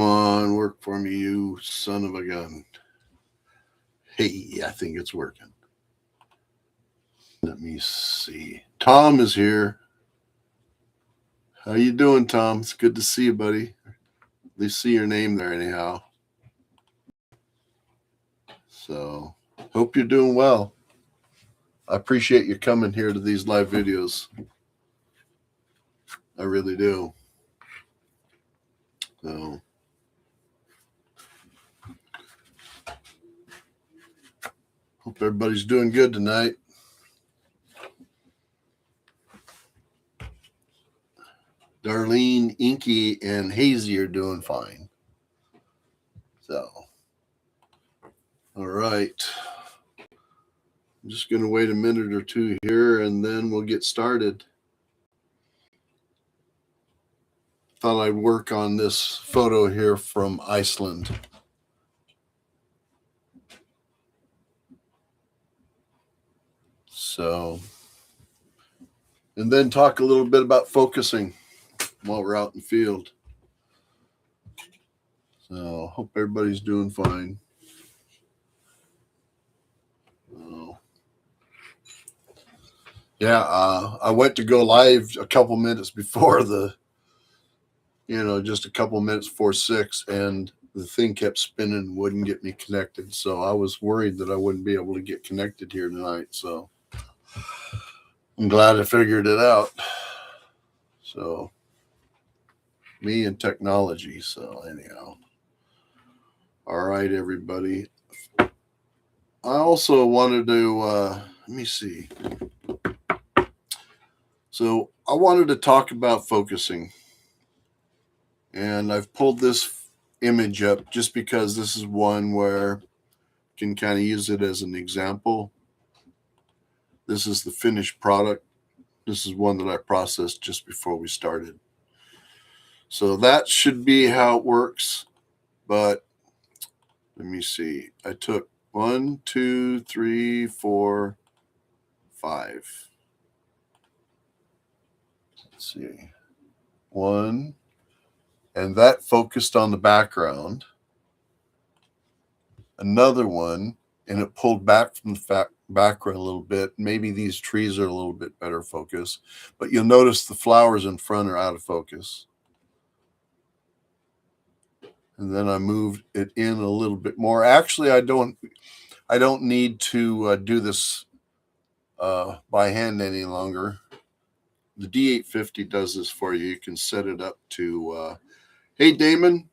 Come on, work for me, you son of a gun. Hey, I think it's working. Let me see. Tom is here. How you doing, Tom? It's good to see you, buddy. At least see your name there anyhow. So, hope you're doing well. I appreciate you coming here to these live videos. I really do. So, hope everybody's doing good tonight. Darlene, Inky, and Hazy are doing fine. So, all right. I'm just going to wait a minute or two here, and then we'll get started. Thought I'd work on this photo here from Iceland. So, and then talk a little bit about focusing while we're out in the field. So, hope everybody's doing fine. Yeah, I went to go live a couple minutes before just a couple minutes before 6, and the thing kept spinning and wouldn't get me connected. So I was worried that I wouldn't be able to get connected here tonight. So I'm glad I figured it out. So me and technology. So anyhow. All right, everybody. I also wanted to, let me see. So I wanted to talk about focusing. And I've pulled this image up just because this is one where you can kind of use it as an example. This is the finished product. This is one that I processed just before we started. So that should be how it works. But let me see. I took 1, 2, 3, 4, 5. Let's see. 1. And that focused on the background. Another one, and it pulled back from the background a little bit. Maybe these trees are a little bit better focus, but you'll notice the flowers in front are out of focus. And then I moved it in a little bit more. Actually, I don't need to do this by hand any longer. The D850 does this for you. You can set it up to. Hey, Damon,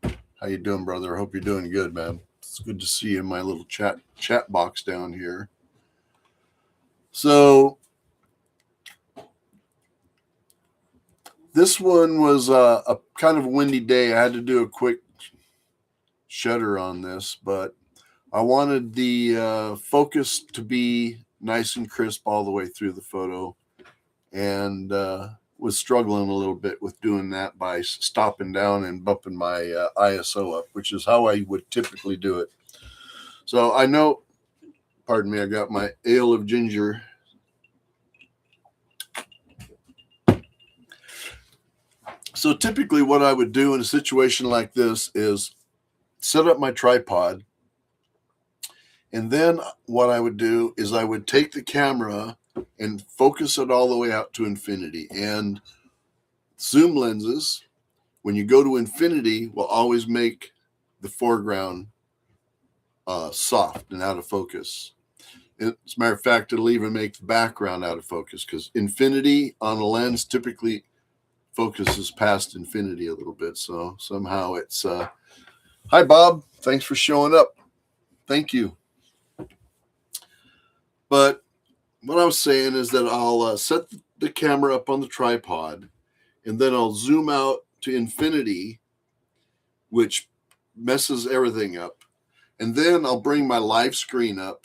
how you doing, brother? I hope you're doing good, man. It's good to see you in my little chat box down here. So this one was a kind of windy day. I had to do a quick shutter on this, but I wanted the focus to be nice and crisp all the way through the photo, and was struggling a little bit with doing that by stopping down and bumping my ISO up, which is how I would typically do it. So I know, pardon me, I got my ale of ginger. So typically what I would do in a situation like this is set up my tripod. And then what I would do is I would take the camera and focus it all the way out to infinity. And zoom lenses, when you go to infinity, will always make the foreground soft and out of focus. As a matter of fact, it'll even make the background out of focus, because infinity on a lens typically focuses past infinity a little bit. So somehow it's hi Bob, thanks for showing up. Thank you. But what I was saying is that I'll set the camera up on the tripod, and then I'll zoom out to infinity, which messes everything up. And then I'll bring my live screen up,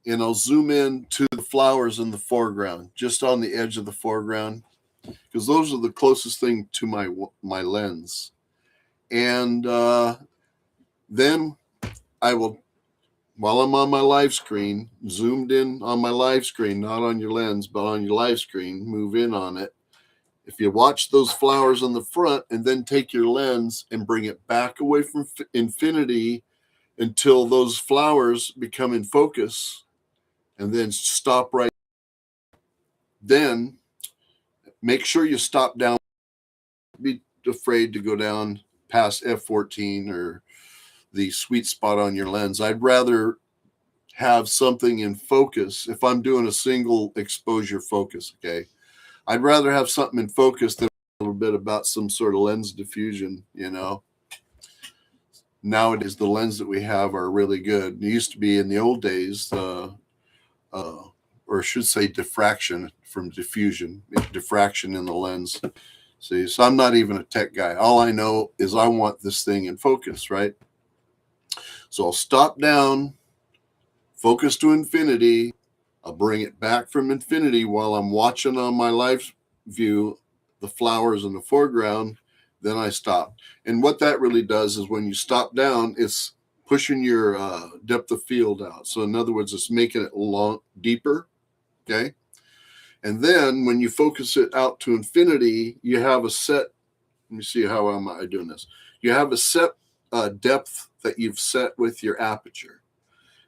and I'll zoom in to the flowers in the foreground, just on the edge of the foreground, because those are the closest thing to my lens. And then I will, while I'm on my live screen, zoomed in on my live screen, not on your lens, but on your live screen, move in on it, If you watch those flowers on the front and then take your lens and bring it back away from infinity until those flowers become in focus, and then stop right, then make sure you stop down. Be afraid to go down past f14 or the sweet spot on your lens. I'd rather have something in focus if I'm doing a single exposure focus. Okay, I'd rather have something in focus than a little bit about some sort of lens diffusion. Nowadays the lens that we have are really good. It used to be in the old days, or I should say diffraction from diffusion, diffraction in the lens. See, so I'm not even a tech guy. All I know is I want this thing in focus, right? So I'll stop down, focus to infinity. I'll bring it back from infinity while I'm watching on my live view the flowers in the foreground. Then I stop. And what that really does is when you stop down, it's pushing your depth of field out. So in other words, it's making it deeper. Okay. And then when you focus it out to infinity, you have a set. Let me see, how am I doing this? You have a set depth that you've set with your aperture.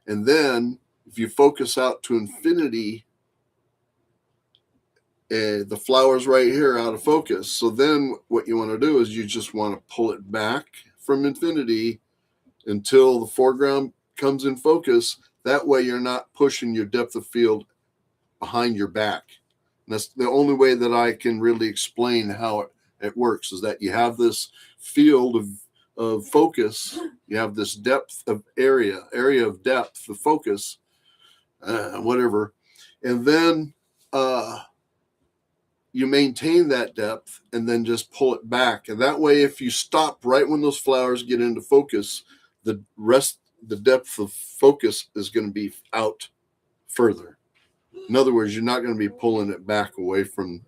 And then if you focus out to infinity, the flower's right here out of focus. So then what you want to do is you just want to pull it back from infinity until the foreground comes in focus. That way you're not pushing your depth of field behind your back. And that's the only way that I can really explain how it works, is that you have this field of focus. You have this depth of area of depth of focus, whatever. And then you maintain that depth and then just pull it back. And that way, if you stop right when those flowers get into focus, the depth of focus is going to be out further. In other words, you're not going to be pulling it back away from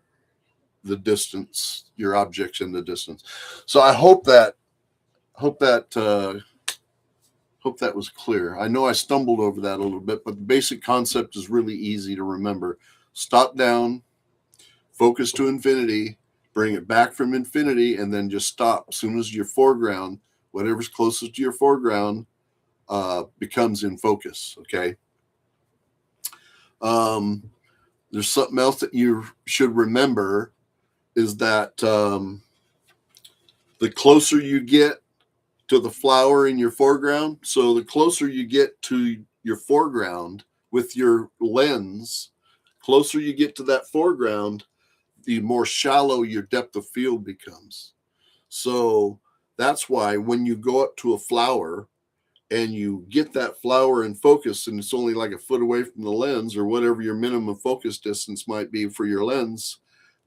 the distance, your object's in the distance. So I hope that was clear. I know I stumbled over that a little bit, but the basic concept is really easy to remember. Stop down, focus to infinity, bring it back from infinity, and then just stop. As soon as your foreground, whatever's closest to your foreground, becomes in focus. Okay. There's something else that you should remember, is that the closer you get to the flower in your foreground, so the closer you get to your foreground with your lens, closer you get to that foreground, the more shallow your depth of field becomes. So that's why when you go up to a flower and you get that flower in focus and it's only like a foot away from the lens, or whatever your minimum focus distance might be for your lens,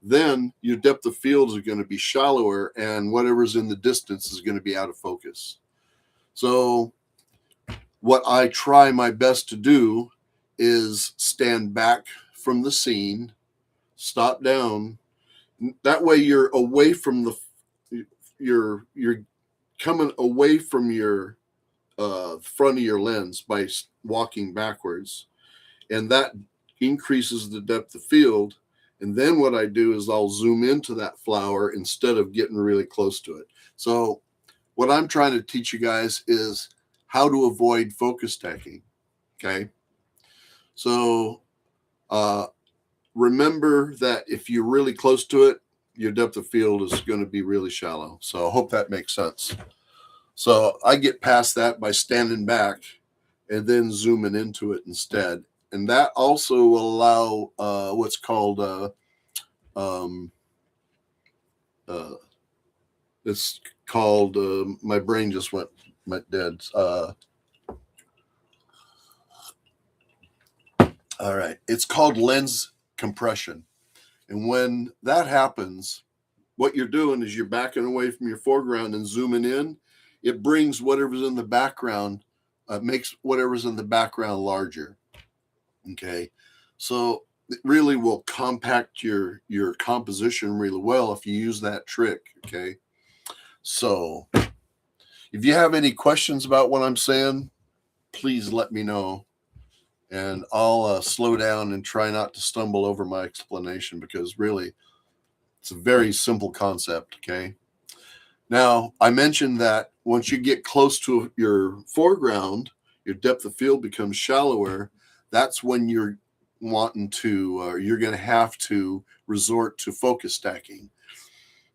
then your depth of field is going to be shallower and whatever's in the distance is going to be out of focus. So what I try my best to do is stand back from the scene, stop down. That way you're away from you're coming away from your front of your lens by walking backwards, and that increases the depth of field. And then what I do is I'll zoom into that flower instead of getting really close to it. So what I'm trying to teach you guys is how to avoid focus stacking. Okay. So remember that if you're really close to it, your depth of field is going to be really shallow. So I hope that makes sense. So I get past that by standing back and then zooming into it instead. And that also will allow what's called it's called my brain just went dead. All right, it's called lens compression. And when that happens, what you're doing is you're backing away from your foreground and zooming in. It brings whatever's in the background, makes whatever's in the background larger. Okay, so it really will compact your composition really well if you use that trick. Okay, so if you have any questions about what I'm saying, please let me know, and I'll slow down and try not to stumble over my explanation, because really It's a very simple concept, okay? Now, I mentioned that once you get close to your foreground, your depth of field becomes shallower. That's when you're wanting to, you're going to have to resort to focus stacking.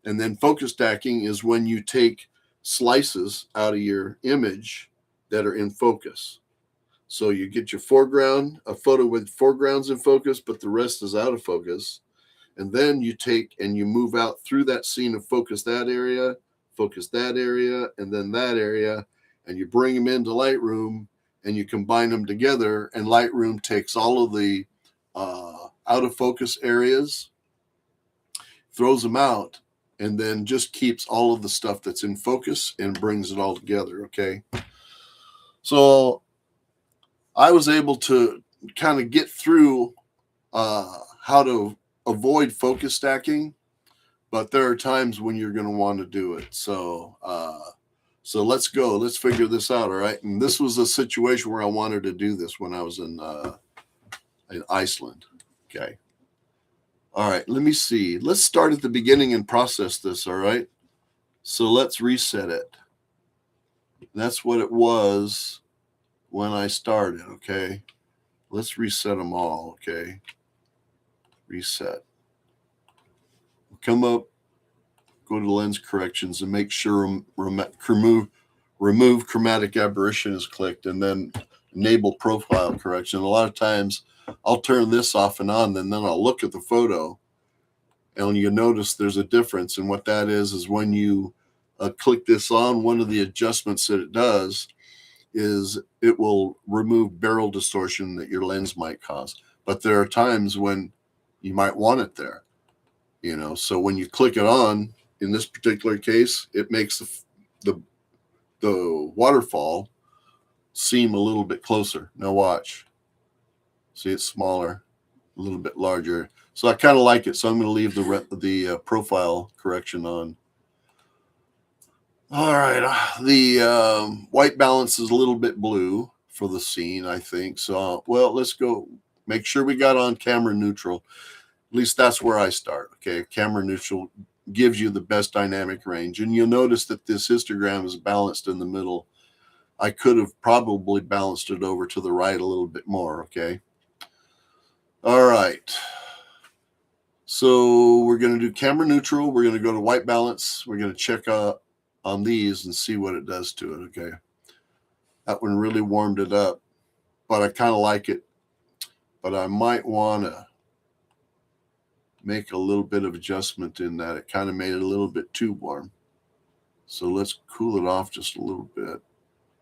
And then focus stacking is when you take slices out of your image that are in focus. So you get your foreground, a photo with foregrounds in focus, but the rest is out of focus. And then you take and you move out through that scene and focus that area, and then that area, and you bring them into Lightroom and you combine them together. And Lightroom takes all of the out of focus areas, throws them out, and then just keeps all of the stuff that's in focus and brings it all together, okay? So I was able to kind of get through how to avoid focus stacking, but there are times when you're going to want to do it. So let's go. Let's figure this out, all right? And this was a situation where I wanted to do this when I was in Iceland, okay? All right, let me see. Let's start at the beginning and process this, all right? So let's reset it. That's what it was when I started, okay? Let's reset them all, okay? Reset. Come up, go to lens corrections and make sure remove chromatic aberration is clicked, and then enable profile correction. A lot of times I'll turn this off and on, and then I'll look at the photo and you notice there's a difference. And what that is when you click this on, one of the adjustments that it does is it will remove barrel distortion that your lens might cause. But there are times when you might want it there, you know. So when you click it on, in this particular case, it makes the waterfall seem a little bit closer. Now watch. See, it's smaller, a little bit larger. So I kind of like it. So I'm going to leave the profile correction on. All right. The white balance is a little bit blue for the scene, I think. So, well, let's go make sure we got on camera neutral. At least that's where I start. Okay. Camera neutral gives you the best dynamic range. And you'll notice that this histogram is balanced in the middle. I could have probably balanced it over to the right a little bit more. Okay. All right. So we're going to do camera neutral. We're going to go to white balance. We're going to check on these and see what it does to it. Okay. That one really warmed it up, but I kind of like it, but I might want to make a little bit of adjustment in that. It kind of made it a little bit too warm. So let's cool it off just a little bit.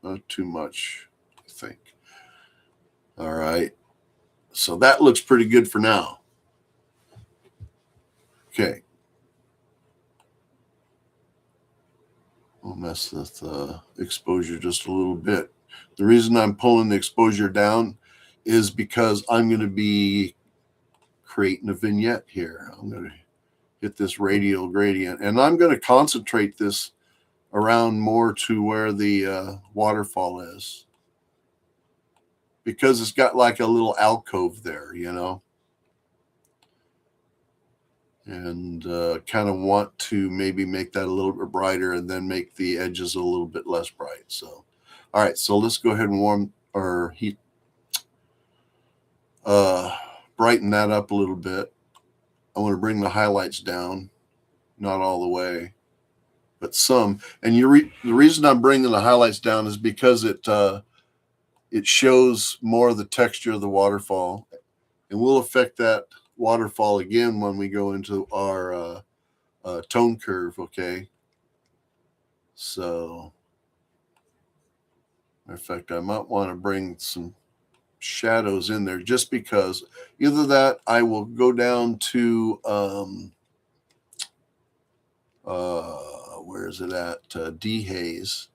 Not too much, I think. All right. So that looks pretty good for now. Okay. I'll mess with the exposure just a little bit. The reason I'm pulling the exposure down is because I'm going to be creating a vignette here. I'm going to hit this radial gradient, and I'm going to concentrate this around more to where the waterfall is, because it's got like a little alcove there, you know, and kind of want to maybe make that a little bit brighter and then make the edges a little bit less bright. So, all right, so let's go ahead and brighten that up a little bit. I want to bring the highlights down, not all the way, but some. And the reason I'm bringing the highlights down is because it shows more of the texture of the waterfall, and we'll affect that waterfall again when we go into our tone curve. Okay. So, in fact, I might want to bring some shadows in there, just because either that I will go down to where is it at, dehaze,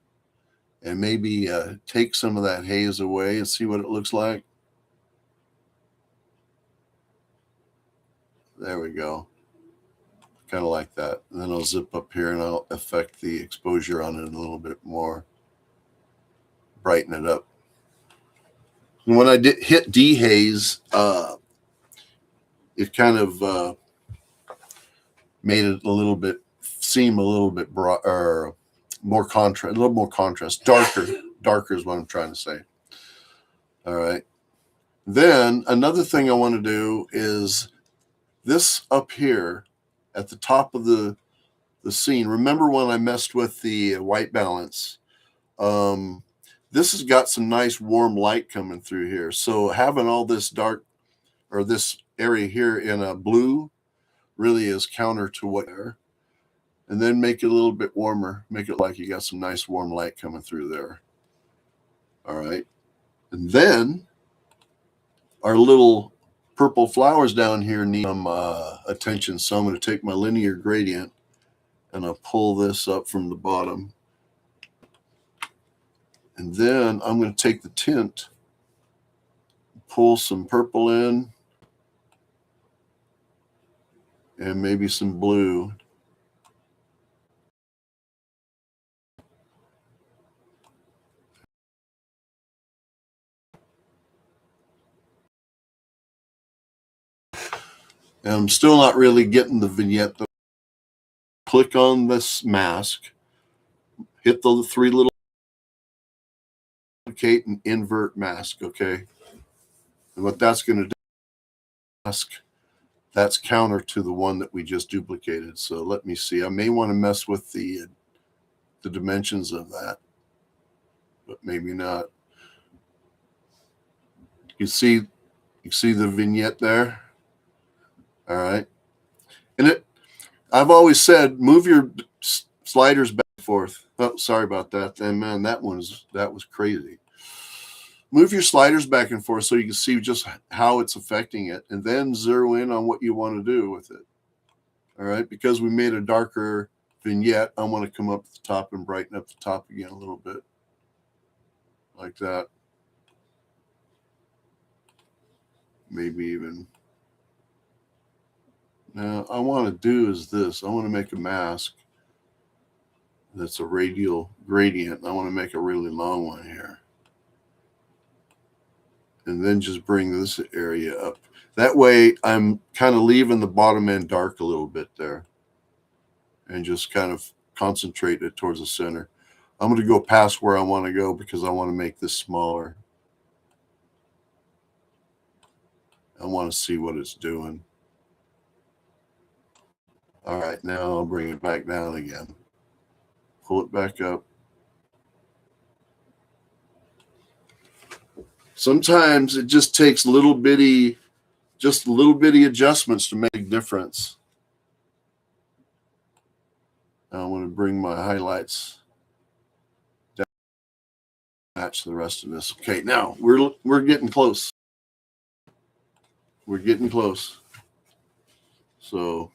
and maybe take some of that haze away and see what it looks like. There we go. Kind of like that. And then I'll zip up here and I'll affect the exposure on it a little bit more, brighten it up. And when I hit dehaze, it kind of made it a little bit seem a little bit broad, or more contrast, a little more contrast, darker is what I'm trying to say. All right. Then another thing I want to do is this up here at the top of the scene. Remember when I messed with the white balance? This has got some nice warm light coming through here. So having all this dark, or this area here in a blue, really is counter to what there. And then make it a little bit warmer. Make it like you got some nice warm light coming through there. All right. And then our little purple flowers down here need some attention. So I'm going to take my linear gradient and I'll pull this up from the bottom. And then I'm going to take the tint, pull some purple in, and maybe some blue. And I'm still not really getting the vignette, though. Click on this mask, hit the three little duplicate and invert mask, okay? And what that's going to do, mask, that's counter to the one that we just duplicated. So let me see. I may want to mess with the dimensions of that, but maybe not. You see the vignette there? All right. And I've always said, move your sliders back and forth. Oh, sorry about that. And man, that was crazy. Move your sliders back and forth so you can see just how it's affecting it, and then zero in on what you want to do with it. All right. Because we made a darker vignette, I want to come up to the top and brighten up the top again a little bit. Like that. Maybe even. Now, I want to do is this. I want to make a mask that's a radial gradient. I want to make a really long one here. And then just bring this area up. That way, I'm kind of leaving the bottom end dark a little bit there. And just kind of concentrate it towards the center. I'm going to go past where I want to go because I want to make this smaller. I want to see what it's doing. All right, now I'll bring it back down again. Pull it back up. Sometimes it just takes little bitty adjustments to make a difference. Now I want to bring my highlights down, match the rest of this. Okay, now we're getting close. We're getting close. So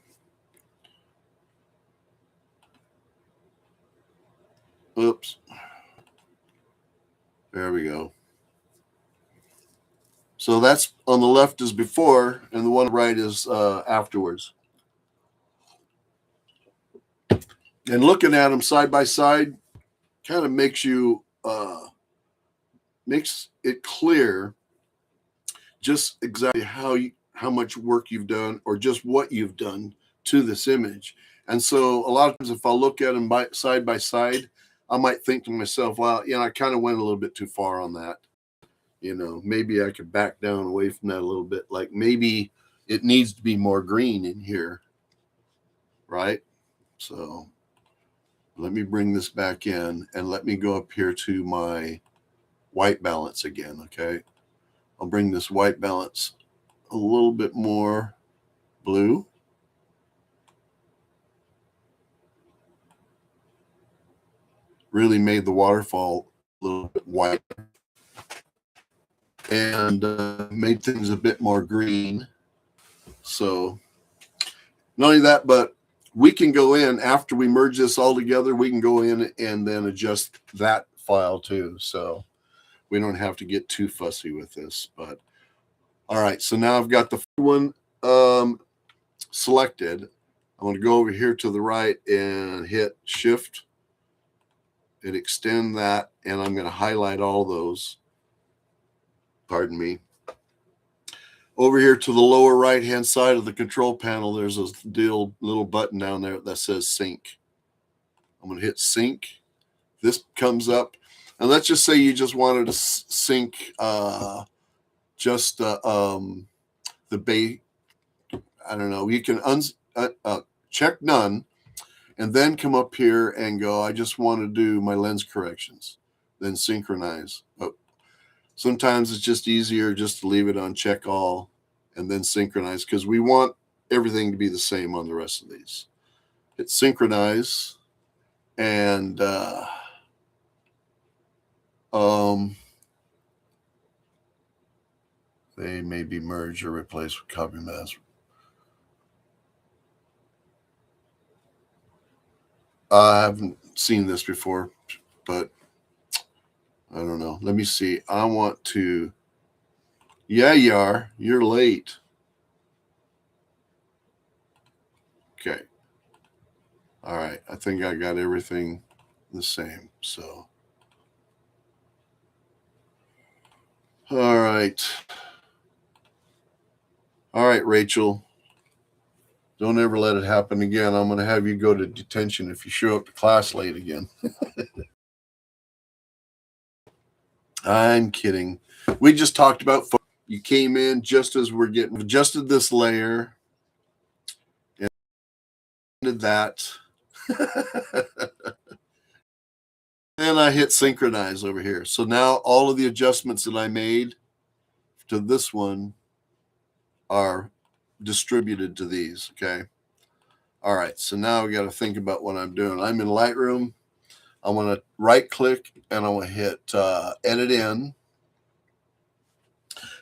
oops. There we go. So that's on the left is before, and the one on the right is afterwards. And looking at them side by side kind of makes it clear just exactly how much work you've done or just what you've done to this image. And so a lot of times if I look at them side by side, I might think to myself, well, I kind of went a little bit too far on that. Maybe I could back down away from that a little bit. Like maybe it needs to be more green in here, right? So let me bring this back in and let me go up here to my white balance again, okay? I'll bring this white balance a little bit more blue. Really made the waterfall a little bit white. And made things a bit more green. So not only that, but we can go in after we merge this all together, we can go in and then adjust that file too. So we don't have to get too fussy with this. But all right, so now I've got the one selected. I'm going to go over here to the right and hit Shift and extend that, and I'm going to highlight all those. Pardon me. over here to the lower right-hand side of the control panel, there's a little button down there that says sync. I'm going to hit sync. This comes up. And let's just say you just wanted to sync just the base. I don't know. You can check none and then come up here and go, I just want to do my lens corrections. Then synchronize. But sometimes it's just easier just to leave it on check all and then synchronize because we want everything to be the same on the rest of these. Hit synchronize and they may be merged or replaced with copy mask. I haven't seen this before, but I don't know. Let me see. I want to. Yeah, you are. You're late. Okay. All right. I think I got everything the same. So. All right. All right, Rachel. Don't ever let it happen again. I'm going to have you go to detention if you show up to class late again. I'm kidding. We just talked about you came in just as we're getting adjusted this layer and did that. And I hit synchronize over here. So now all of the adjustments that I made to this one are distributed to these. Okay. All right. So now we got to think about what I'm doing. I'm in Lightroom. I want to right click and I want to hit edit in.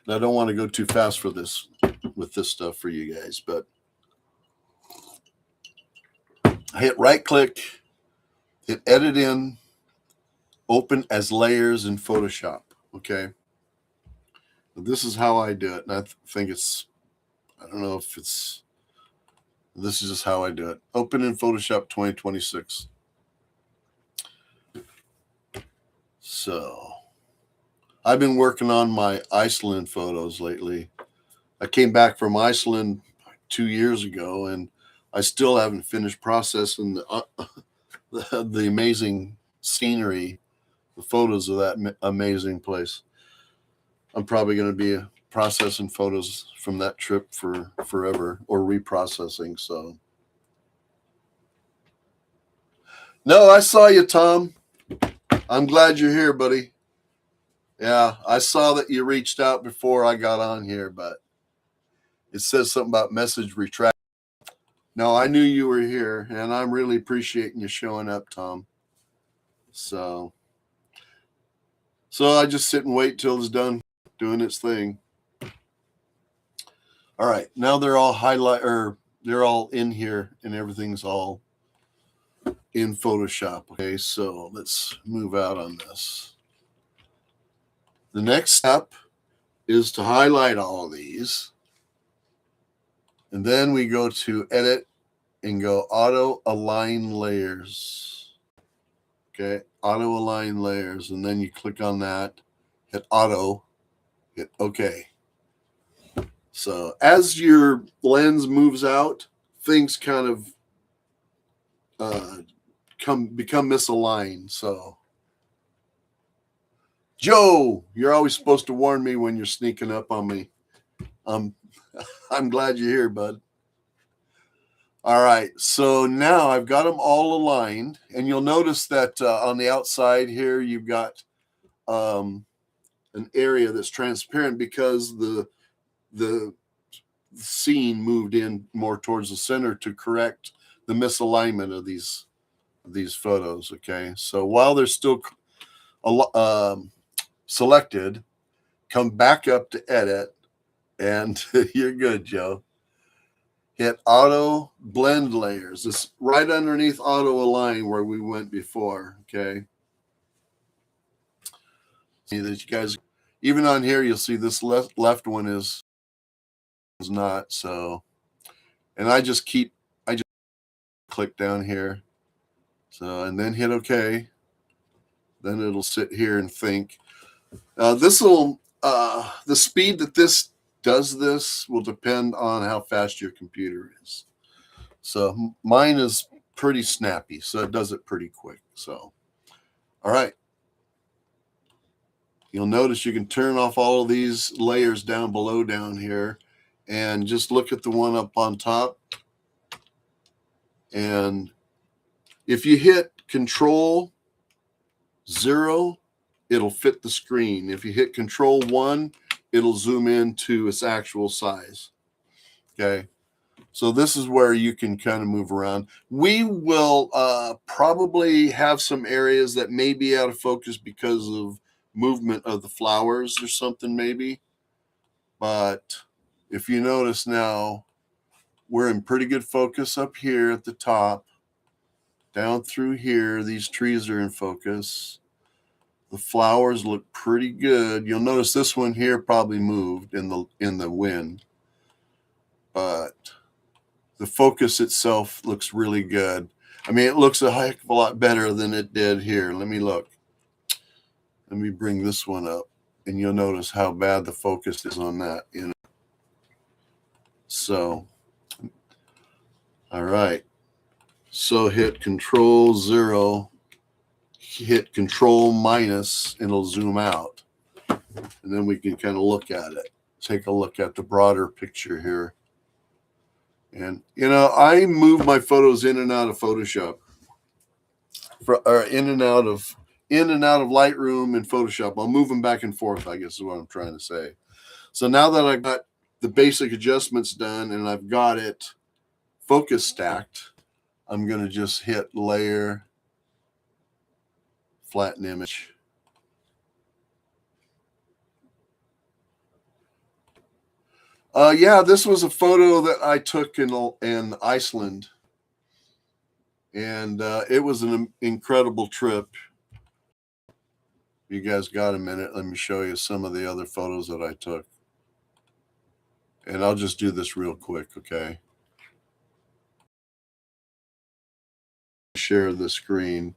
And I don't want to go too fast for this with this stuff for you guys, but I hit right click, hit edit in, open as layers in Photoshop. Okay. This is how I do it. And I think I don't know if this is just how I do it. Open in Photoshop 2026. So I've been working on my Iceland photos lately. I came back from Iceland 2 years ago, and I still haven't finished processing the amazing scenery, the photos of that amazing place. I'm probably going to be processing photos from that trip for forever or reprocessing. So, no, I saw you, Tom. I'm glad you're here, buddy. Yeah, I saw that you reached out before I got on here, but it says something about message retract. No, I knew you were here, and I'm really appreciating you showing up, Tom. So I just sit and wait till it's done doing its thing. All right, now they're all they're all in here, and everything's all in Photoshop. Okay, so let's move out on this. The next step is to highlight all of these. And then we go to edit and go auto align layers. Okay, auto align layers. And then you click on that, hit auto, hit OK. So as your lens moves out, things kind of become misaligned. So Joe, you're always supposed to warn me when you're sneaking up on me. I'm glad you're here, bud. All right, so now I've got them all aligned, and you'll notice that on the outside here, you've got an area that's transparent because the scene moved in more towards the center to correct the misalignment of these photos. Okay, so while they're still selected, come back up to edit, and you're good, Joe. Hit auto blend layers. It's right underneath auto align where we went before. Okay. See that you guys, even on here, you'll see this left one is not. So, and I just click down here. So, and then hit OK. Then it'll sit here and think. The speed that this does this will depend on how fast your computer is. So mine is pretty snappy, so it does it pretty quick. So, all right. You'll notice you can turn off all of these layers down below down here and just look at the one up on top. And if you hit Control 0, it'll fit the screen. If you hit Control 1, it'll zoom in to its actual size. Okay. So this is where you can kind of move around. We will probably have some areas that may be out of focus because of movement of the flowers or something maybe. But if you notice now, we're in pretty good focus up here at the top. Down through here, these trees are in focus. The flowers look pretty good. You'll notice this one here probably moved in the wind. But the focus itself looks really good. I mean, it looks a heck of a lot better than it did here. Let me look. Let me bring this one up, and you'll notice how bad the focus is on that. So, all right. So hit Control 0, hit Control minus, and it'll zoom out. And then we can kind of look at it. Take a look at the broader picture here. And, I move my photos in and out of Photoshop, or in and out of Lightroom and Photoshop. I'll move them back and forth, I guess is what I'm trying to say. So now that I've got the basic adjustments done and I've got it focus stacked, I'm going to just hit Layer, Flatten Image. Yeah, this was a photo that I took in Iceland, and it was an incredible trip. You guys got a minute? Let me show you some of the other photos that I took. And I'll just do this real quick, okay? Share the screen.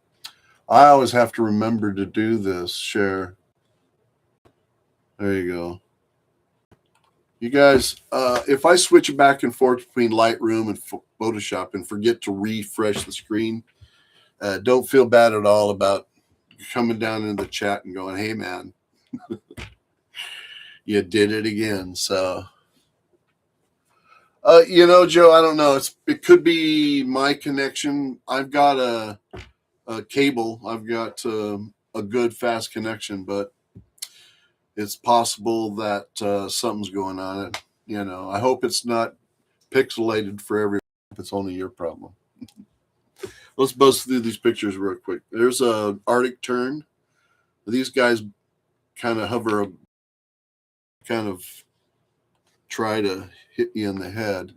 I always have to remember to do this. Share. There you go. You guys, if I switch back and forth between Lightroom and Photoshop and forget to refresh the screen, don't feel bad at all about coming down in the chat and going, hey, man, you did it again. So, Joe, I don't know. It could be my connection. I've got a cable. I've got a good, fast connection, but it's possible that something's going on. I hope it's not pixelated for everyone. If it's only your problem. Let's buzz through these pictures real quick. There's a Arctic tern. These guys kind of hover, kind of try to hit you in the head.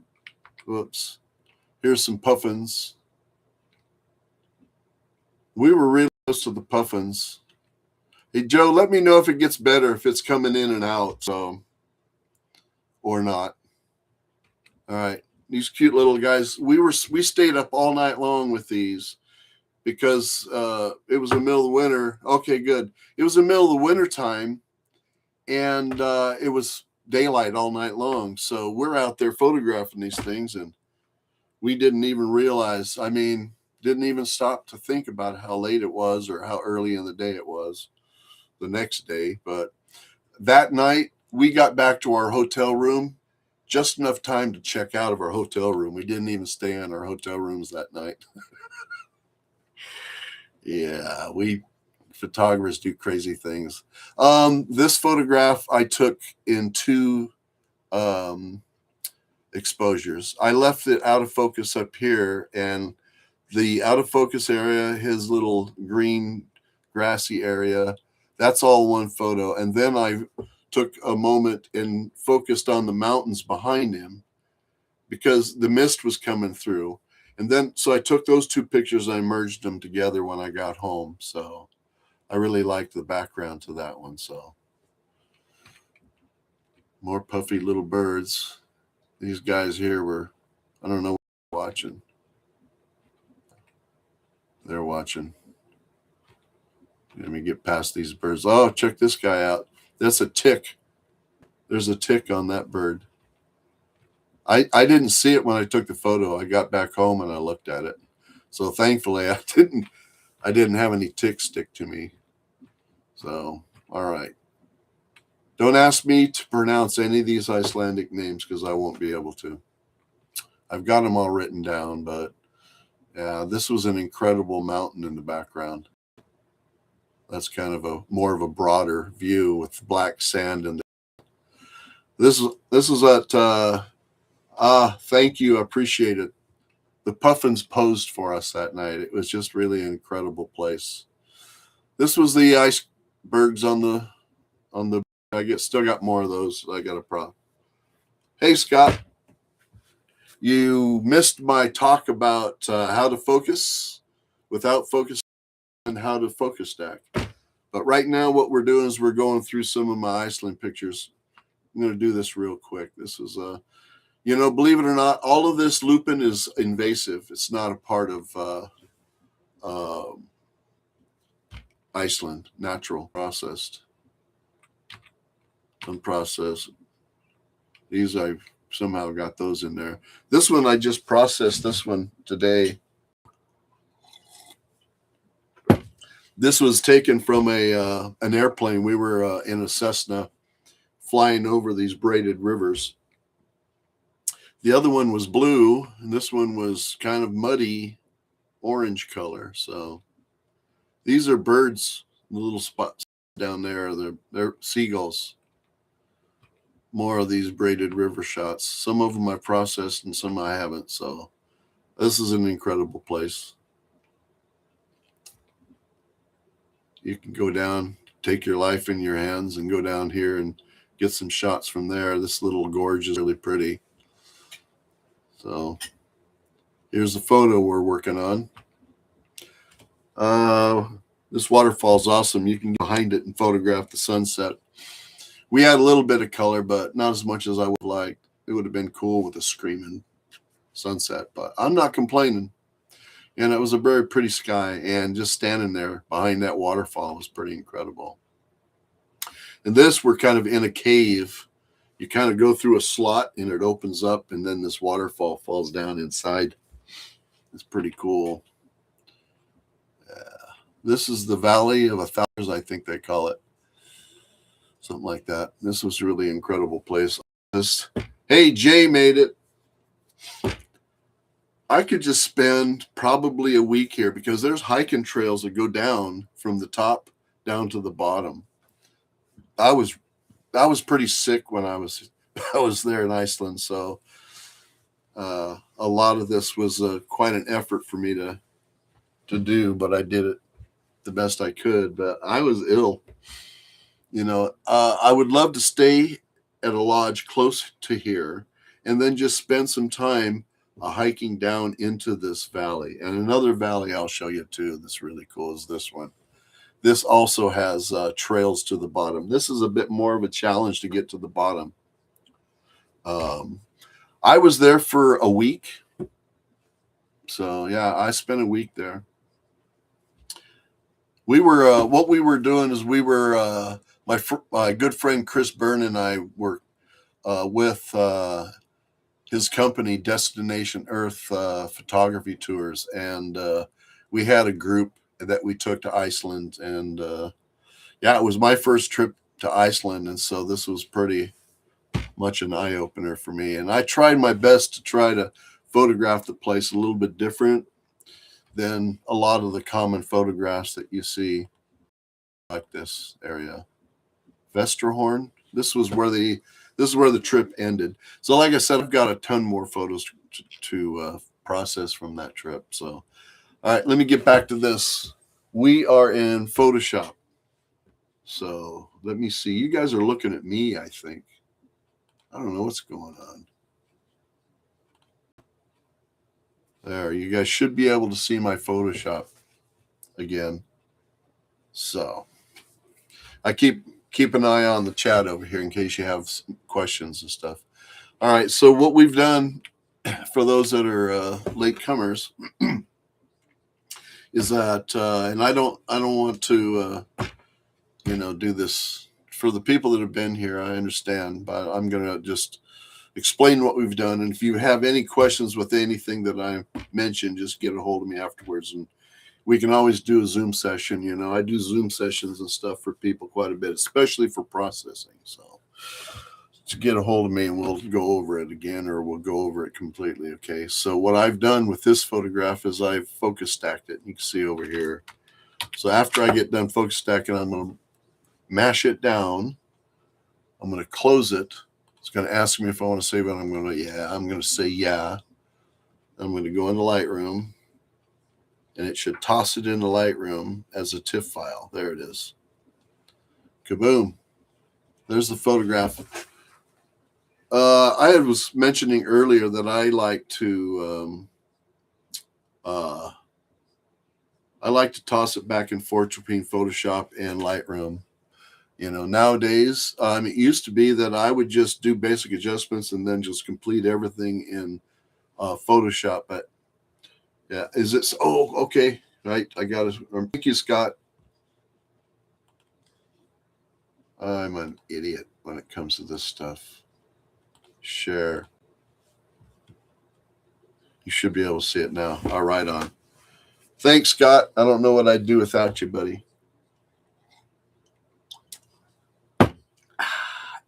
Whoops. Here's some puffins. We were really close to the puffins. Hey, Joe, let me know if it gets better, if it's coming in and out, so, or not. All right. These cute little guys. We stayed up all night long with these because it was the middle of the winter. Okay, good. It was the middle of the winter time, and it was daylight all night long. So we're out there photographing these things, and we didn't even realize. I mean, didn't even stop to think about how late it was or how early in the day it was the next day. But that night, we got back to our hotel room just enough time to check out of our hotel room. We didn't even stay in our hotel rooms that night. Yeah, we photographers do crazy things. This photograph I took in 2 exposures. I left it out of focus up here, and the out of focus area, his little green grassy area, that's all one photo. And then I took a moment and focused on the mountains behind him because the mist was coming through. And then, so I took those 2 pictures and I merged them together when I got home. So I really liked the background to that one. So more puffy little birds. These guys here were, I don't know what they're watching. They're watching. Let me get past these birds. Oh, check this guy out. That's a tick. There's a tick on that bird. I didn't see it when I took the photo. I got back home and I looked at it. So thankfully I didn't have any ticks stick to me. So, all right. Don't ask me to pronounce any of these Icelandic names because I won't be able to. I've got them all written down, but yeah, this was an incredible mountain in the background. That's kind of a more of a broader view with black sand and this is at thank you, I appreciate it. The Puffins posed for us that night. It was just really an incredible place. This was the icebergs on the still got more of those. I got a problem. Hey Scott, you missed my talk about how to focus without focus and how to focus stack. But right now what we're doing is we're going through some of my Iceland pictures. I'm going to do this real quick. This is believe it or not, all of this lupin is invasive. It's not a part of Iceland, natural, processed, unprocessed. These I've somehow got those in there. This one I just processed this one today. This was taken from an airplane. We were in a Cessna flying over these braided rivers. The other one was blue, and this one was kind of muddy orange color. So these are birds, the little spots down there. They're seagulls. More of these braided river shots. Some of them I processed and some I haven't. So this is an incredible place. You can go down, take your life in your hands and go down here and get some shots from there. This little gorge is really pretty. So here's the photo we're working on. This waterfall is awesome. You can get behind it and photograph the sunset. We had a little bit of color, but not as much as I would like. It would have been cool with a screaming sunset, but I'm not complaining. And it was a very pretty sky, and just standing there behind that waterfall was pretty incredible. And this, we're kind of in a cave. You kind of go through a slot and it opens up, and then this waterfall falls down inside. It's pretty cool. This is the Valley of 1,000, I think they call it. Something like that. This was a really incredible place. Hey, Jay made it. I could just spend probably a week here because there's hiking trails that go down from the top down to the bottom. I was pretty sick when I was there in Iceland, so a lot of this was quite an effort for me to do, but I did it the best I could. But I was ill. I would love to stay at a lodge close to here and then just spend some time hiking down into this valley. And another valley I'll show you too that's really cool is this one. This also has trails to the bottom. This is a bit more of a challenge to get to the bottom. I was there for a week. So yeah, I spent a week there. We were, what we were doing is we were, my good friend Chris Byrne and I were with his company, Destination Earth Photography Tours. And we had a group that we took to Iceland. And yeah, it was my first trip to Iceland. And so this was pretty much an eye-opener for me. And I tried my best to try to photograph the place a little bit different than a lot of the common photographs that you see, like this area. Vesterhorn. This is where the trip ended. So like I said, I've got a ton more photos to process from that trip. So, all right, let me get back to this. We are in Photoshop. So let me see. You guys are looking at me, I think. I don't know what's going on. There, you guys should be able to see my Photoshop again. So I keep an eye on the chat over here in case you have some questions and stuff. All right, so what we've done for those that are late comers is that, and I don't want to, do this for the people that have been here, I understand, but I'm going to just explain what we've done. And if you have any questions with anything that I mentioned, just get a hold of me afterwards. And we can always do a Zoom session. You know, I do Zoom sessions and stuff for people quite a bit, especially for processing. So to get a hold of me and we'll go over it again, or we'll go over it completely. Okay. So what I've done with this photograph is I've focus stacked it. You can see over here. So after I get done focus stacking, I'm going to mash it down. I'm going to close it. It's going to ask me if I want to save it. I'm going to say yeah. I'm going to go into Lightroom, and it should toss it into Lightroom as a TIFF file. There it is. Kaboom. There's the photograph. I was mentioning earlier that I like to toss it back and forth between Photoshop and Lightroom. You know, nowadays, it used to be that I would just do basic adjustments and then just complete everything in Photoshop. But yeah, is it? Oh, okay. Right. I got it. Thank you, Scott. I'm an idiot when it comes to this stuff. Share. You should be able to see it now. All right, on. Thanks, Scott. I don't know what I'd do without you, buddy.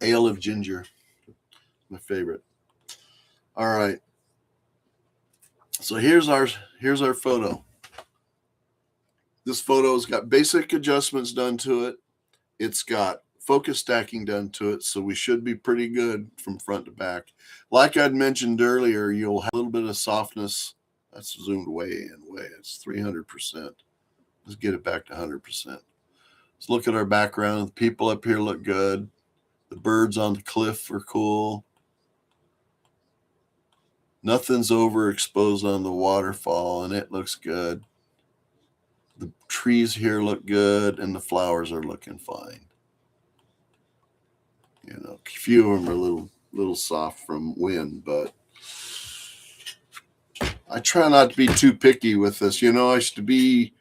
Ale of ginger. My favorite. All right. So here's our photo. This photo's got basic adjustments done to it. It's got focus stacking done to it, so we should be pretty good from front to back. Like I'd mentioned earlier, you'll have a little bit of softness. That's zoomed way in, way. It's 300%. Let's get it back to 100%. Let's look at our background. The people up here look good. The birds on the cliff are cool. Nothing's overexposed on the waterfall, and it looks good. The trees here look good, and the flowers are looking fine. You know, a few of them are a little soft from wind, but I try not to be too picky with this. You know, I used to be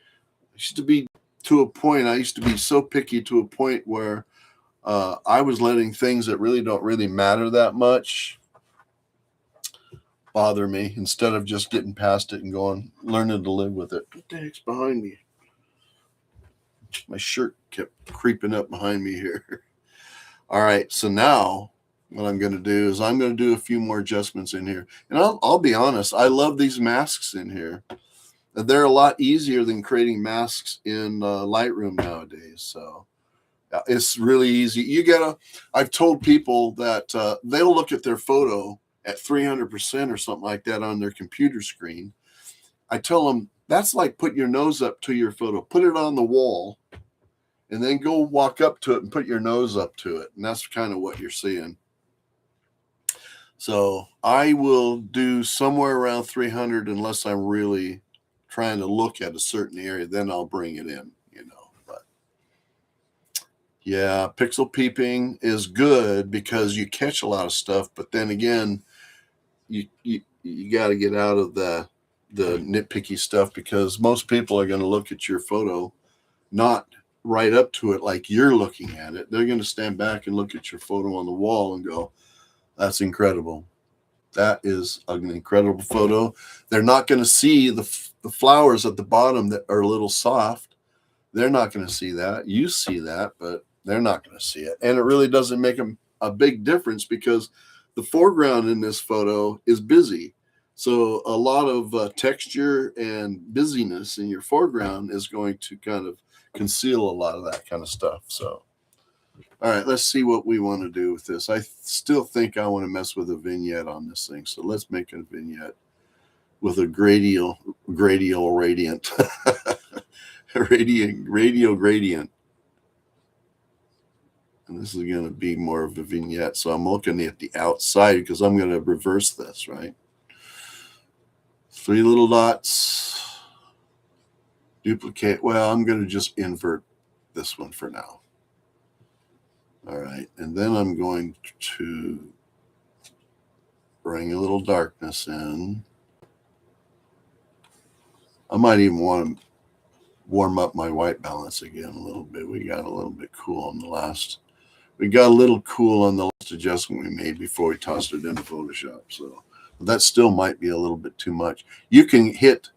to a point. I used to be so picky to a point where I was letting things that really don't really matter that much bother me, instead of just getting past it and learning to live with it. What the heck's behind me? My shirt kept creeping up behind me here. All right, so now what I'm going to do is I'm going to do a few more adjustments in here. And I'll be honest, I love these masks in here. They're a lot easier than creating masks in Lightroom nowadays. So it's really easy. I've told people that they'll look at their photo at 300% or something like that on their computer screen. I tell them, that's like putting your nose up to your photo. Put it on the wall, and then go walk up to it and put your nose up to it. And that's kind of what you're seeing. So I will do somewhere around 300 unless I'm really trying to look at a certain area. Then I'll bring it in, you know. But yeah, pixel peeping is good because you catch a lot of stuff. But then again, you got to get out of the nitpicky stuff, because most people are going to look at your photo not right up to it like you're looking at it. They're going to stand back and look at your photo on the wall and go, that's incredible. That is an incredible photo. They're not going to see the flowers at the bottom that are a little soft. They're not going to see that. You see that, but they're not going to see it. And it really doesn't make a big difference, because the foreground in this photo is busy. So a lot of texture and busyness in your foreground is going to kind of conceal a lot of that kind of stuff. So, all right, let's see what we want to do with this. I still think I want to mess with a vignette on this thing. So let's make a vignette with a radial gradient. radial gradient. And this is going to be more of a vignette. So I'm looking at the outside because I'm going to reverse this, right? 3 little dots. Duplicate. Well, I'm going to just invert this one for now. All right. And then I'm going to bring a little darkness in. I might even want to warm up my white balance again a little bit. We got a little bit cool on the last we got a little cool on the last adjustment we made before we tossed it into Photoshop. So that still might be a little bit too much. You can hit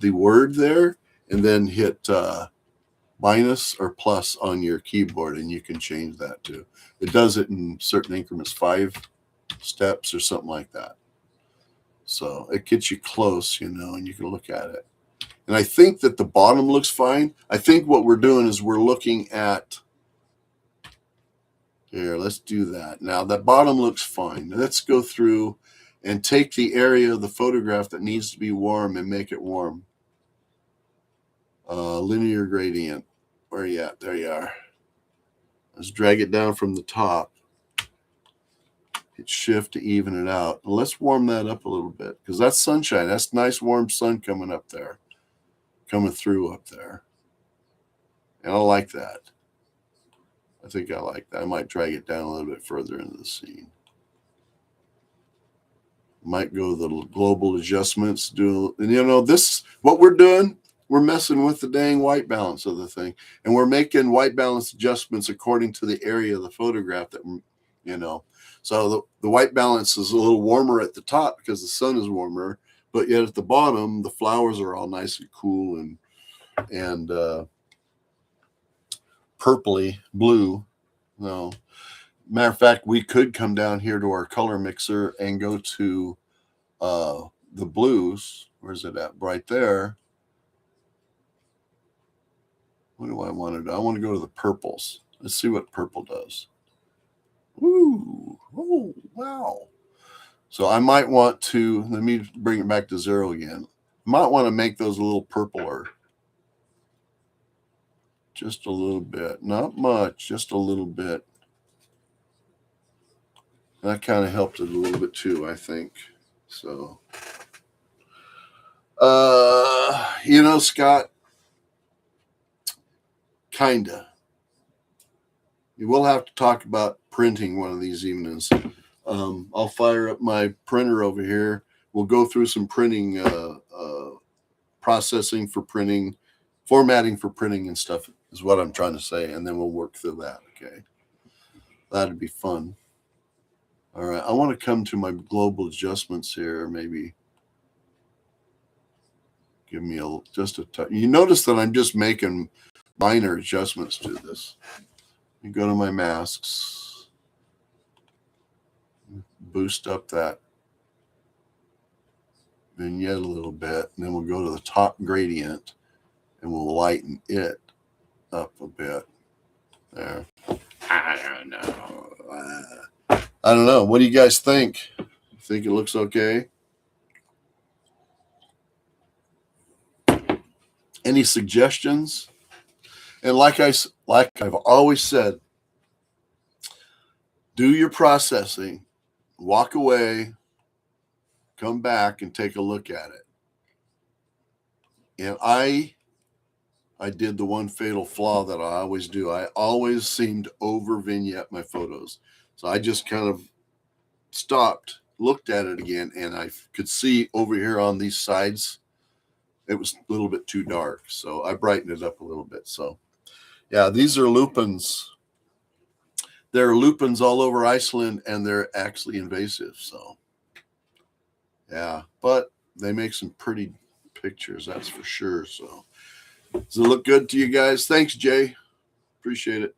the word there and then hit minus or plus on your keyboard, and you can change that too. It does it in certain increments, 5 steps or something like that. So it gets you close, and you can look at it. And I think that the bottom looks fine. I think what we're doing is we're looking at, here, let's do that. Now that bottom looks fine. Let's go through and take the area of the photograph that needs to be warm and make it warm. Linear gradient. Where are you at? There you are. Let's drag it down from the top. Hit shift to even it out. And let's warm that up a little bit because that's sunshine. That's nice warm sun coming up there. Coming through up there. And I like that. I think I like that. I might drag it down a little bit further into the scene. Might go the global adjustments. This, what we're doing, we're messing with the dang white balance of the thing. And we're making white balance adjustments according to the area of the photograph that, So the white balance is a little warmer at the top because the sun is warmer. But yet at the bottom, the flowers are all nice and cool and purpley blue. No, matter of fact, we could come down here to our color mixer and go to the blues. Where's it at? Right there. What do I want to do? I want to go to the purples. Let's see what purple does. Ooh, oh, wow. So I might want to, let me bring it back to 0 again. I might want to make those a little purpler. Just a little bit. Not much, just a little bit. That kind of helped it a little bit too, I think. So, Scott, kinda. We'll have to talk about printing one of these evenings. I'll fire up my printer over here. We'll go through some printing, processing for printing, formatting for printing and stuff is what I'm trying to say. And then we'll work through that. Okay. That'd be fun. All right. I want to come to my global adjustments here. Maybe give me just a touch. You notice that I'm just making minor adjustments to this. You go to my masks, boost up that vignette a little bit, and then we'll go to the top gradient and we'll lighten it up a bit. There. I don't know. What do you guys think? Think it looks okay? Any suggestions? And like I've always said, do your processing, walk away, come back and take a look at it. And I did the one fatal flaw that I always do. I always seem to over vignette my photos. So I just kind of stopped, looked at it again, and I could see over here on these sides, it was a little bit too dark. So I brightened it up a little bit. So yeah, these are lupins. There are lupins all over Iceland, and they're actually invasive. So yeah, but they make some pretty pictures, that's for sure. So does it look good to you guys? Thanks, Jay. Appreciate it.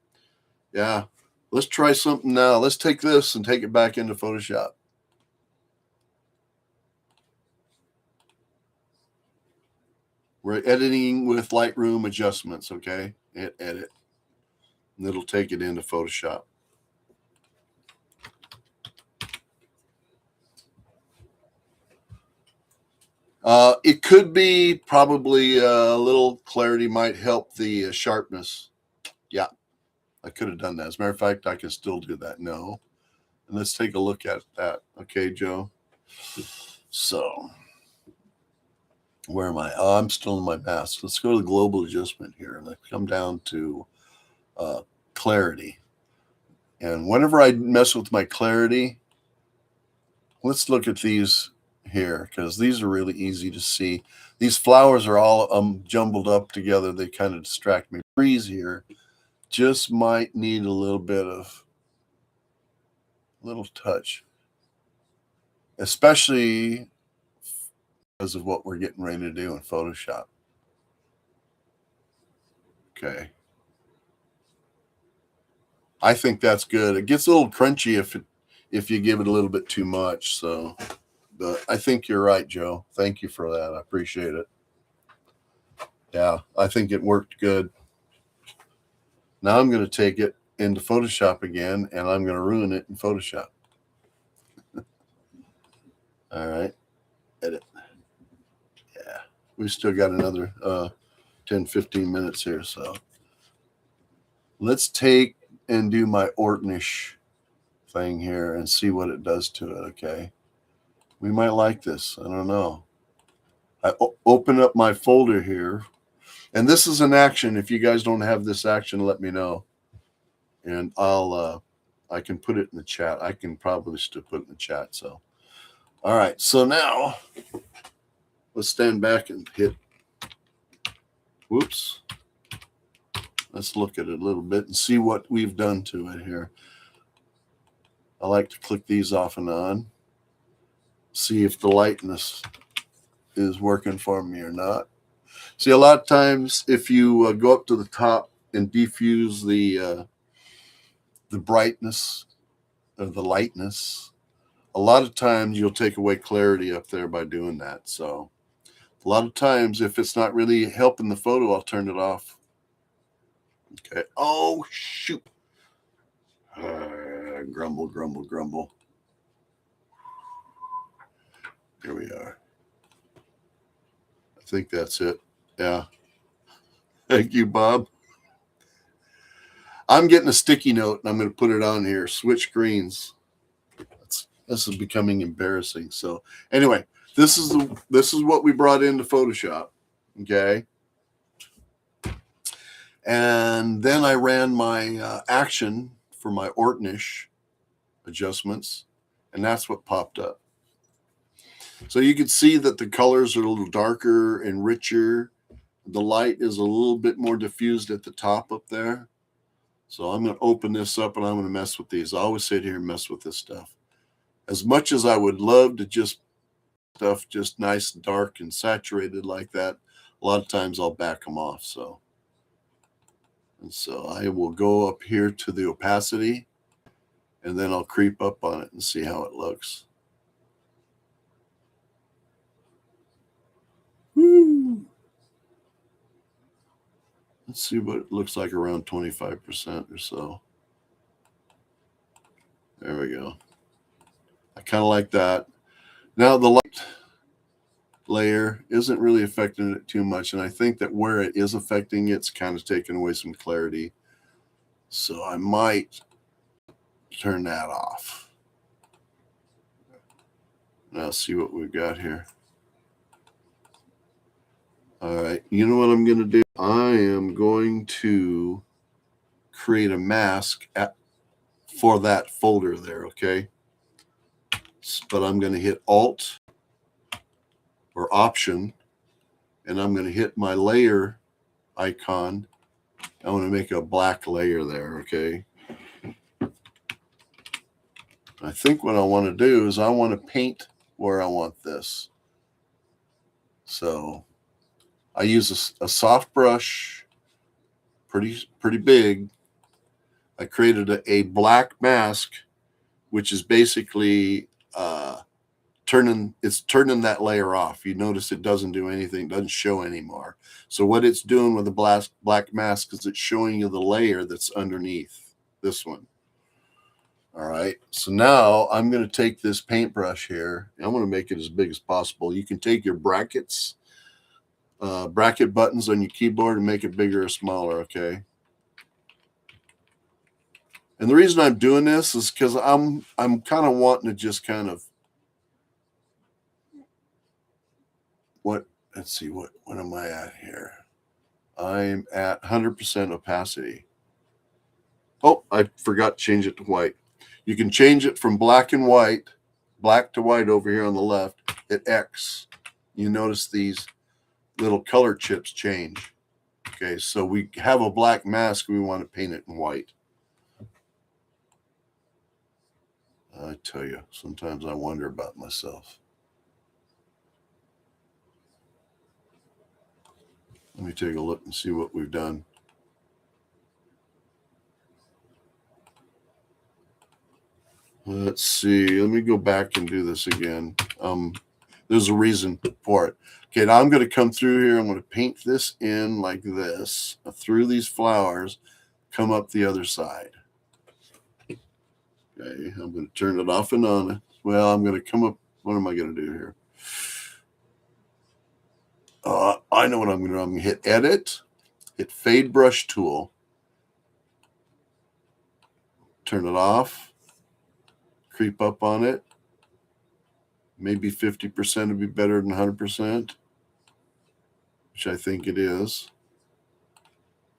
Yeah, let's try something now. Let's take this and take it back into Photoshop. We're editing with Lightroom adjustments, okay? Hit edit. And it'll take it into Photoshop. It could be probably a little clarity might help the sharpness. Yeah, I could have done that. As a matter of fact, I can still do that. No. And let's take a look at that. Okay, Joe. So where am I? Oh, I'm still in my mask. Let's go to the global adjustment here and let's come down to clarity. And whenever I mess with my clarity, let's look at these here because these are really easy to see. These flowers are all jumbled up together. They kind of distract me. Trees here. just might need a little bit of little touch, especially because of what we're getting ready to do in Photoshop. Okay. I think that's good. It gets a little crunchy if you give it a little bit too much. So, but I think you're right, Joe. Thank you for that. I appreciate it. Yeah, I think it worked good. Now I'm going to take it into Photoshop again, and I'm going to ruin it in Photoshop. All right. Edit. Yeah. We still got another 10, 15 minutes here. So let's take and do my Ortnish thing here and see what it does to it. Okay. We might like this. I don't know. I open up my folder here. And this is an action. If you guys don't have this action, let me know. And I can put it in the chat. I can probably still put it in the chat. So, all right. So now let's stand back and hit. Whoops. Let's look at it a little bit and see what we've done to it here. I like to click these off and on. See if the lightness is working for me or not. See, a lot of times if you go up to the top and diffuse the brightness or the lightness, a lot of times you'll take away clarity up there by doing that. So a lot of times if it's not really helping the photo, I'll turn it off. Okay. Oh, shoot. Grumble, grumble, grumble. Here we are. I think that's it. Yeah. Thank you, Bob. I'm getting a sticky note, and I'm going to put it on here. Switch screens. This is becoming embarrassing. So anyway, this is what we brought into Photoshop. Okay. And then I ran my action for my Ortnish adjustments, and that's what popped up. So you can see that the colors are a little darker and richer. The light is a little bit more diffused at the top up there. So I'm going to open this up and I'm going to mess with these. I always sit here and mess with this stuff. As much as I would love to just stuff just nice, dark, and saturated like that, a lot of times I'll back them off. So I will go up here to the opacity, and then I'll creep up on it and see how it looks. Woo. Let's see what it looks like around 25% or so. There we go. I kind of like that. Now the light layer isn't really affecting it too much, and I think that where it is affecting it's kind of taking away some clarity. So I might turn that off. Now see what we've got here. All right, you know what I'm going to do? I am going to create a mask for that folder there, okay? But I'm going to hit Alt or Option, and I'm going to hit my layer icon. I want to make a black layer there, okay? I think what I want to do is I want to paint where I want this. So I use a soft brush, pretty big. I created a black mask, which is basically turning that layer off. You notice it doesn't do anything, doesn't show anymore. So what it's doing with the black mask is it's showing you the layer that's underneath this one. All right, so now I'm going to take this paintbrush here, and I'm going to make it as big as possible. You can take your bracket buttons on your keyboard and make it bigger or smaller, okay? And the reason I'm doing this is because I'm kind of wanting to just kind of let's see, what am I at here? I'm at 100% opacity. Oh, I forgot to change it to white. You can change it from black to white over here on the left at X. You notice these little color chips change. Okay, so we have a black mask. We want to paint it in white. I tell you, sometimes I wonder about myself. Let me take a look and see what we've done. Let's see. Let me go back and do this again. There's a reason for it. Okay, now I'm going to come through here. I'm going to paint this in like this, through these flowers, come up the other side. Okay, I'm going to turn it off and on. Well, I'm going to come up. What am I going to do here? I know what I'm going to do. I'm going to hit Edit, hit Fade Brush Tool, turn it off, creep up on it. Maybe 50% would be better than 100%, which I think it is.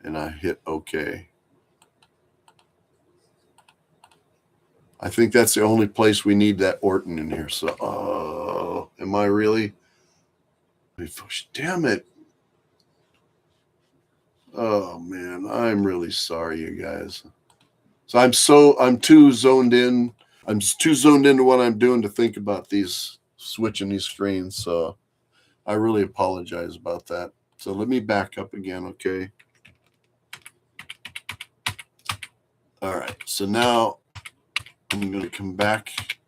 And I hit OK. I think that's the only place we need that Orton in here. So, am I really? Damn it. Oh, man, I'm really sorry, you guys. So I'm too zoned in. I'm too zoned into what I'm doing to think about these, switching these screens. So I really apologize about that. So let me back up again, okay? All right, so now I'm going to come back.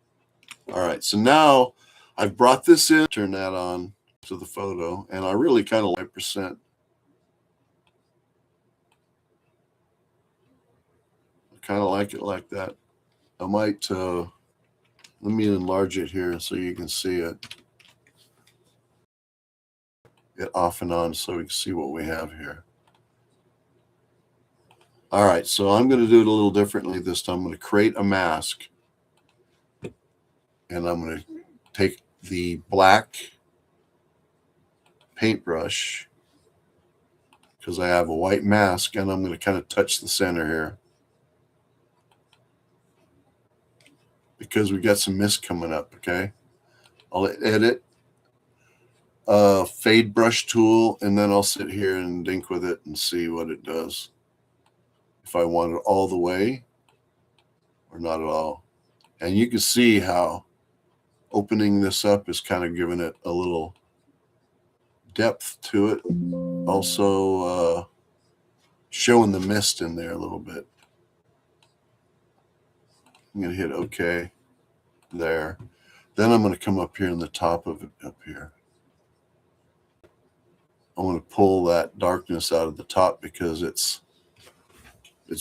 All right, so now I've brought this in, turn that on to the photo, and I really kind of like percent. I kind of like it like that. I might, let me enlarge it here so you can see it. Get off and on so we can see what we have here. All right, so I'm going to do it a little differently this time. I'm going to create a mask. And I'm going to take the black paintbrush, because I have a white mask, and I'm going to kind of touch the center here, because we got some mist coming up, okay? I'll edit, fade brush tool, and then I'll sit here and dink with it and see what it does. If I want it all the way or not at all. And you can see how opening this up is kind of giving it a little depth to it. Also showing the mist in there a little bit. I'm going to hit OK there. Then I'm going to come up here in the top of it up here. I want to pull that darkness out of the top because it's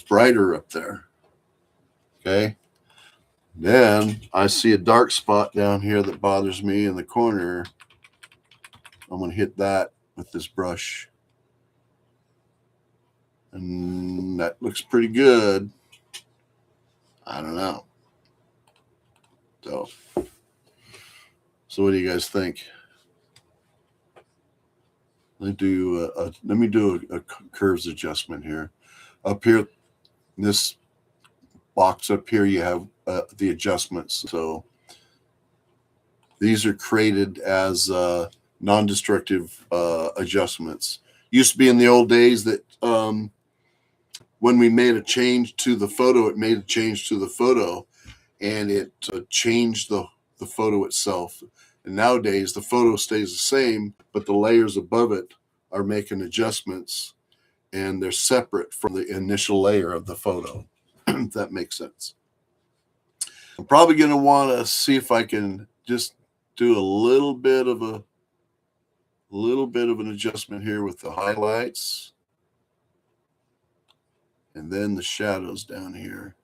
brighter up there. Okay. Then I see a dark spot down here that bothers me in the corner. I'm going to hit that with this brush. And that looks pretty good. I don't know. So what do you guys think? Let me do a curves adjustment here. Up here, this box up here, you have the adjustments. So these are created as non-destructive adjustments. Used to be in the old days that when we made a change to the photo, it made a change to the photo, and it changed the photo itself. And nowadays, the photo stays the same, but the layers above it are making adjustments, and they're separate from the initial layer of the photo, if that makes sense. I'm probably going to want to see if I can just do a little bit of an adjustment here with the highlights. And then the shadows down here.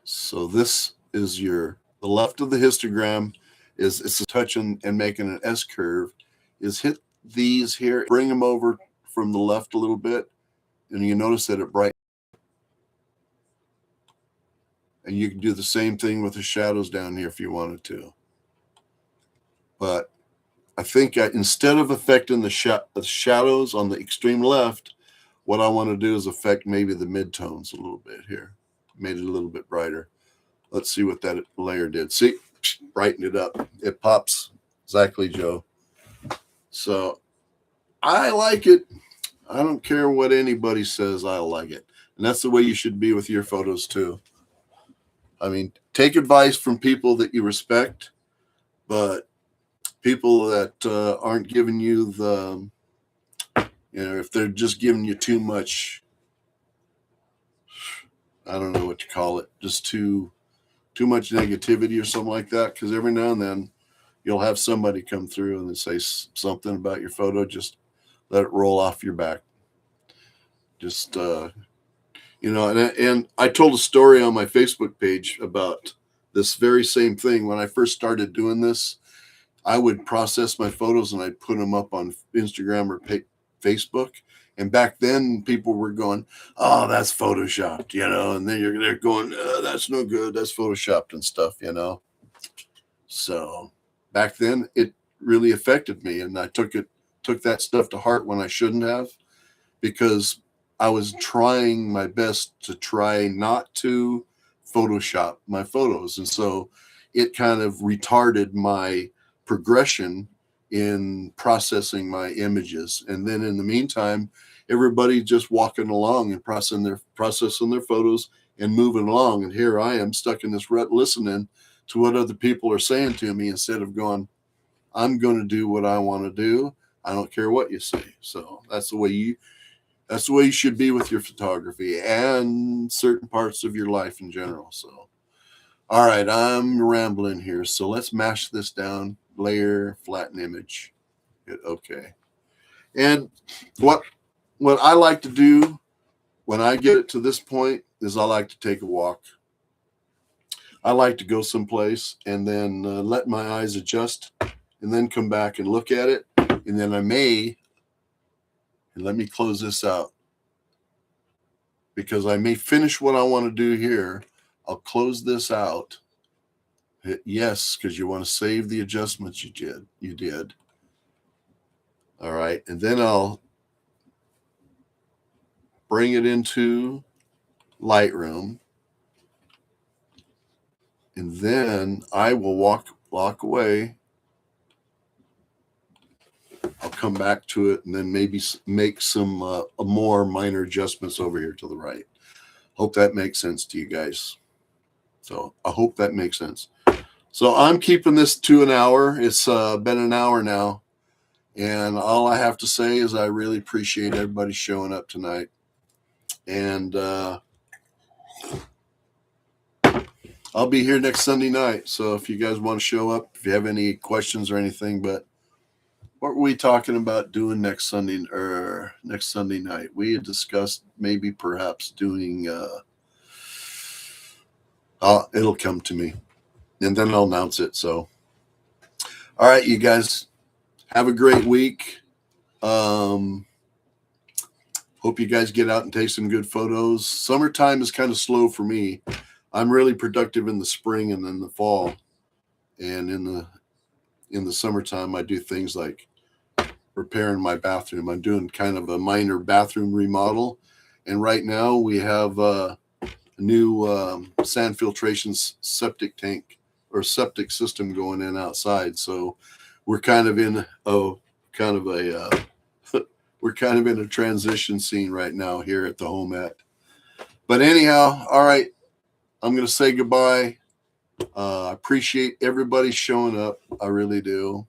So this is the left of the histogram it's a touch and making an S curve, is hit these here, bring them over from the left a little bit, and you notice that it brightens. And you can do the same thing with the shadows down here if you wanted to. But I think instead of affecting the shadows on the extreme left, what I want to do is affect maybe the midtones a little bit here. Made it a little bit brighter. Let's see what that layer did. See, brighten it up. It pops. Exactly, Joe. So I like it. I don't care what anybody says. I like it. And that's the way you should be with your photos too. I mean, take advice from people that you respect, but people that aren't giving you the, if they're just giving you too much, I don't know what to call it, just too much negativity or something like that. Because every now and then you'll have somebody come through and say something about your photo. Just let it roll off your back. Just and I told a story on my Facebook page about this very same thing. When I first started doing this, I would process my photos and I'd put them up on Instagram or Facebook. And back then, people were going, "Oh, that's photoshopped," and then they're going, "That's no good. That's photoshopped and stuff," So back then, it really affected me, and I took that stuff to heart when I shouldn't have, because I was trying my best to try not to Photoshop my photos. And so it kind of retarded my progression in processing my images. And then in the meantime, everybody just walking along and processing their photos and moving along. And here I am stuck in this rut listening to what other people are saying to me instead of going, I'm going to do what I want to do. I don't care what you say. So that's the way you should be with your photography and certain parts of your life in general. So, all right, I'm rambling here. So let's mash this down, layer, flatten image, hit OK. And what I like to do when I get it to this point is I like to take a walk. I like to go someplace and then let my eyes adjust and then come back and look at it. And then and let me close this out, because I may finish what I want to do here. I'll close this out. Hit yes, because you want to save the adjustments you did. All right. And then I'll bring it into Lightroom. And then I will walk away. I'll come back to it and then maybe make some more minor adjustments over here to the right. Hope that makes sense to you guys. So I hope that makes sense. So I'm keeping this to an hour. It's been an hour now. And all I have to say is I really appreciate everybody showing up tonight. And I'll be here next Sunday night. So if you guys want to show up, if you have any questions or anything, but what were we talking about doing next Sunday night? We had discussed maybe perhaps doing, it'll come to me and then I'll announce it. So, all right, you guys have a great week. Hope you guys get out and take some good photos. Summertime is kind of slow for me. I'm really productive in the spring and in the fall. And in the summertime, I do things like repairing my bathroom. I'm doing kind of a minor bathroom remodel. And right now we have a new sand filtration septic tank or septic system going in outside. So we're kind of in we're kind of in a transition scene right now here at the home at. But anyhow, all right, I'm going to say goodbye. I appreciate everybody showing up. I really do.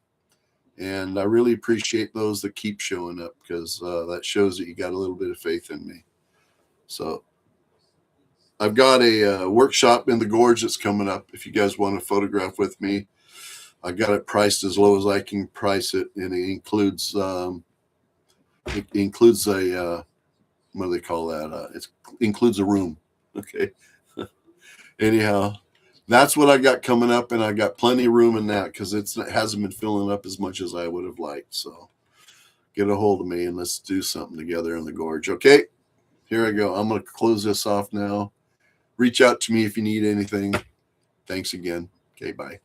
And I really appreciate those that keep showing up, because that shows that you got a little bit of faith in me. So I've got a workshop in the Gorge that's coming up. If you guys want to photograph with me, I got it priced as low as I can price it. And it includes a, what do they call that? It includes a room. Okay. Anyhow, that's what I got coming up, and I got plenty of room in that because it hasn't been filling up as much as I would have liked. So get a hold of me and let's do something together in the Gorge. Okay, here I go. I'm going to close this off now. Reach out to me if you need anything. Thanks again. Okay, bye.